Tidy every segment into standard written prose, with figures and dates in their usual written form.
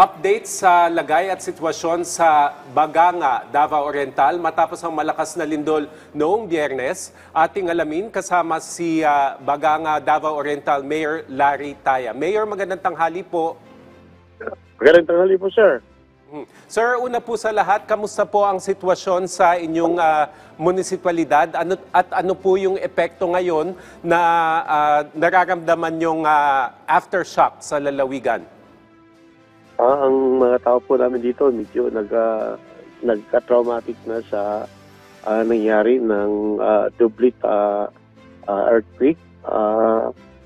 Update sa lagay at sitwasyon sa Baganga, Davao Oriental matapos ang malakas na lindol noong Biyernes. Ating alamin kasama si Baganga, Davao Oriental Mayor Larry Taya. Mayor, magandang tanghali po. Magandang tanghali po, sir. Sir, una po sa lahat, kamusta po ang sitwasyon sa inyong munisipalidad? Ano po yung epekto ngayon na nararamdaman yung aftershock sa lalawigan? Ang mga tao po namin dito medyo nagka-traumatic na sa nangyari ng Dublit earthquake.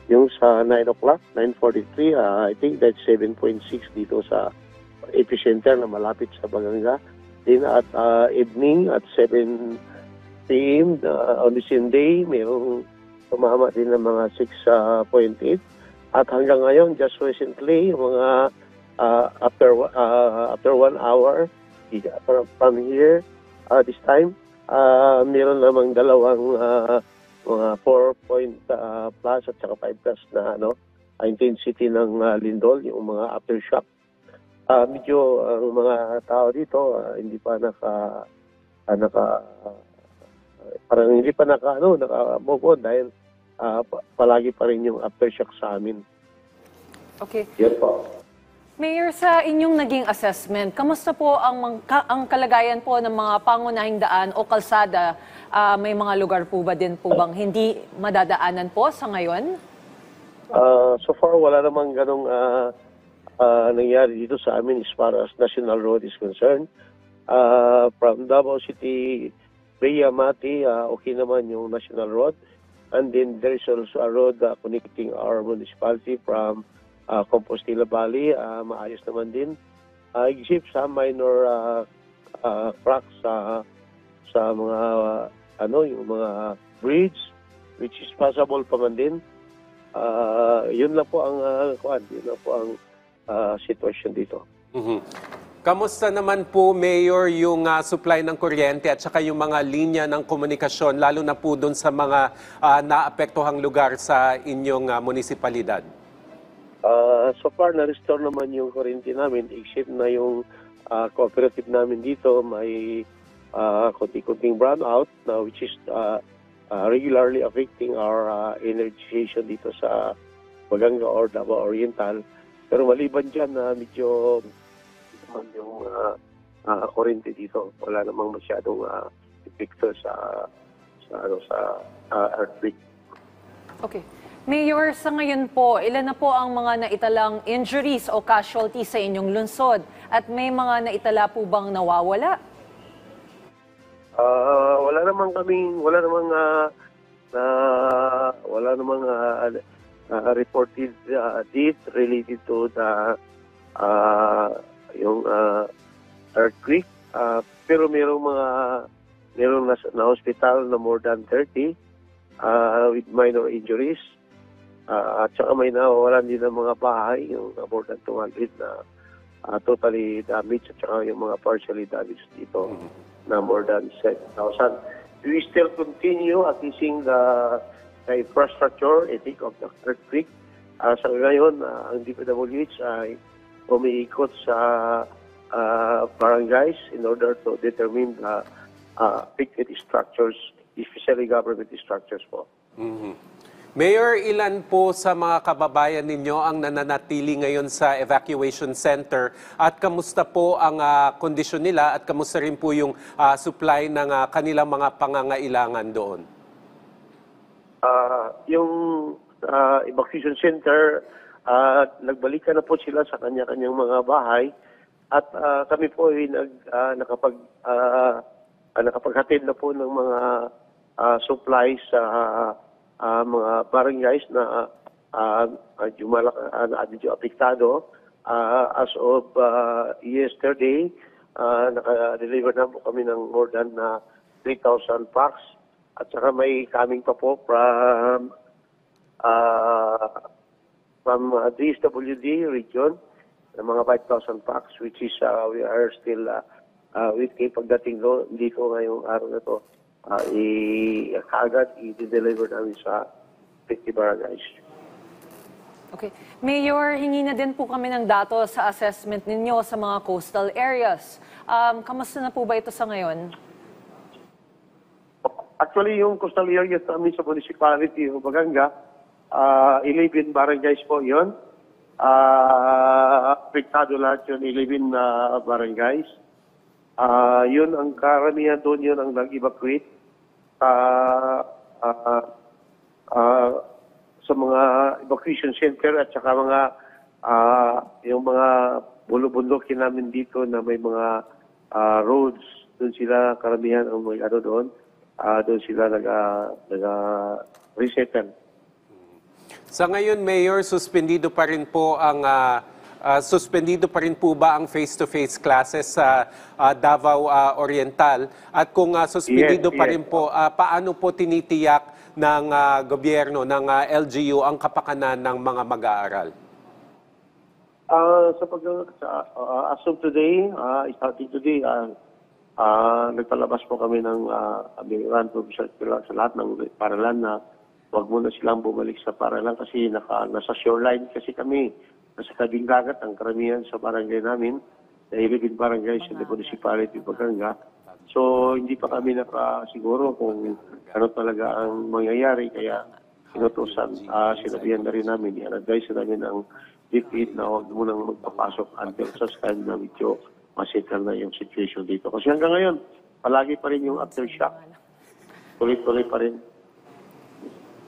Yung sa 9 o'clock, 9:43, I think that's 7.6 dito sa epicenter na malapit sa Baganga. Then at evening at 7 p.m. On the same day, mayroong tumama din ng mga 6.8. At hanggang ngayon, just recently, mga after 1 hour from here, this time, meron namang dalawang mga 4 plus at saka 5 plus na intensity ng lindol, yung mga aftershock. Medyo ang mga tao dito hindi pa parang hindi pa naka-move on dahil palagi pa rin yung aftershock sa amin. Okay. Yan po. Mayor, sa inyong naging assessment, kamusta po ang kalagayan po ng mga pangunahing daan o kalsada? May mga lugar po ba din po bang hindi madadaanan po sa ngayon? So far, wala namang ganong nangyari dito sa amin as far as National Road is concerned. From Davao City, Brea, Mati, okay naman yung National Road. And then there is also a road connecting our municipality from Compostela Valley, maayos naman din. Except sa minor cracks sa mga yung mga bridge, which is passable pa man din. Yun lang po ang sitwasyon dito. Kamusta naman po, Mayor, yung supply ng kuryente at saka yung mga linya ng komunikasyon, lalo na po doon sa mga naapektuhang lugar sa inyong munisipalidad? So far, na-restore naman yung kuryente namin, except na yung cooperative namin dito may konting brownout, which is regularly affecting our energization dito sa Baganga or Davao Oriental. Pero maliban dyan, medyo yung kuryente dito, wala namang masyadong epekto sa earthquake. Okay. Mayor, sa ngayon po, ilan na po ang mga naitalang injuries o casualties sa inyong lungsod? At may mga naitala po bang nawawala? Wala namang reported death related to the yung earthquake. Pero merong na hospital na more than 30 with minor injuries. At saka may nawawalan din ng mga bahay, yung more than 200 na totally damaged, at saka yung mga partially damaged dito na more than 7,000. We still continue assessing the infrastructure, I think, of the earthquake. Sa ngayon, ang DPWH ay umiikot sa barangays in order to determine the affected structures, especially government structures po. Mayor, ilan po sa mga kababayan ninyo ang nananatili ngayon sa evacuation center at kamusta po ang kondisyon nila at kamusta rin po yung supply ng kanilang mga pangangailangan doon? Yung evacuation center, nagbalikan na po sila sa kanya-kanyang mga bahay at kami po ay nakapaghatid na po ng mga supplies sa mga barangays na medyo apektado. As of yesterday, naka-deliver na po kami ng more than 3,000 packs. At saka may coming pa po from DSWD region ng mga 5,000 packs, which is we are still waiting pagdating dito ngayong araw na to. I-deliver namin sa 50 barangays. Okay. Mayor, hingi na din po kami ng datos sa assessment ninyo sa mga coastal areas. Kamusta na po ba ito sa ngayon? Actually, yung coastal areas namin sa municipality of Baganga, 11 barangays po yun. Apektado lahat yun, 11 barangays. Yun ang karamihan doon, yun ang nag-evacuate sa mga evacuation center at saka mga yung mga bulubundokin namin dito na may mga roads, doon sila karamihan ang may doon. Doon sila nag-resettle. Sa ngayon, Mayor, suspendido pa rin po ba ang face-to-face classes sa Davao Oriental? At kung suspendido pa rin po, paano po tinitiyak ng gobyerno, ng LGU, ang kapakanan ng mga mag-aaral? As of today, starting today, nagpalabas po kami ng American Provincial sa lahat ng paralan na huwag muna silang bumalik sa paralan kasi nasa shoreline kasi kami. Nasa tabing dagat ang karamihan sa barangay namin, na 11 barangays sa municipality Baganga. So, hindi pa kami nakasiguro kung ano talaga ang mangyayari. Kaya, sinabihan na rin namin, i-advise na namin ang DepEd na huwag munang magpapasok until sa time na medyo masettle na yung situation dito. Kasi hanggang ngayon, palagi pa rin yung aftershock. Tuloy-tuloy pa rin.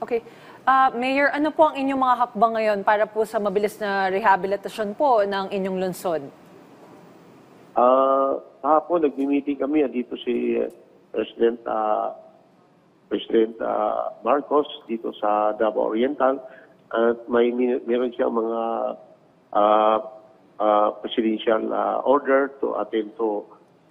Okay. Mayor, ano po ang inyong mga hakbang ngayon para po sa mabilis na rehabilitasyon po ng inyong lungsod? Kahapon, nag-meeting kami. Dito si President Marcos dito sa Davao Oriental. At meron siyang mga presidential order to attend to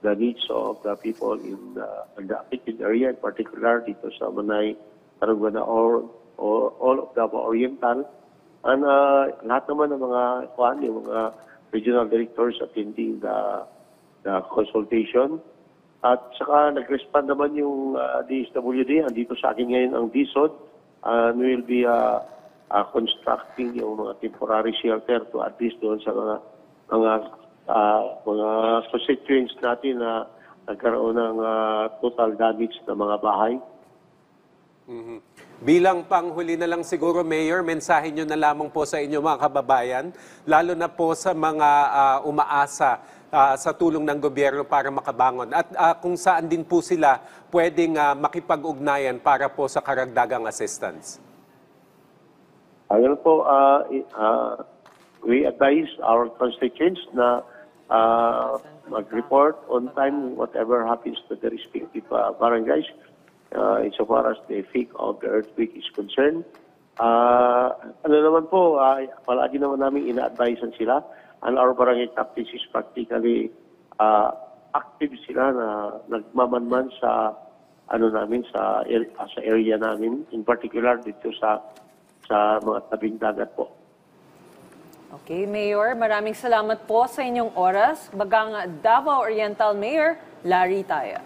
the needs of the people in the affected area, in particular dito sa Manay, Tarragona, or all of Davao Oriental. And lahat naman ng yung mga regional directors attending the consultation. At saka nag-respond naman yung DSWD. Andito sa akin ngayon ang DSOD. And we will be constructing yung mga temporary shelter to at least doon sa mga constituents natin na nagkaroon ng total damage na mga bahay. Mm-hmm. Bilang panghuli na lang siguro, Mayor, mensahe nyo na lamang po sa inyo mga kababayan, lalo na po sa mga umaasa sa tulong ng gobyerno para makabangon at kung saan din po sila pwedeng makipag-ugnayan para po sa karagdagang assistance. Ayun po, we advise our constituents na mag-report on time whatever happens to the respective barangays insofar as the effect of the earthquake is concerned. Ano naman po, palagi naman namin ina-advisean sila, and our barangay captains is practically active sila na nagmamanman sa namin sa area namin, in particular dito sa mga tabing dagat po. Okay, Mayor, maraming salamat po sa inyong oras. Baganga Davao Oriental Mayor Larry Taya.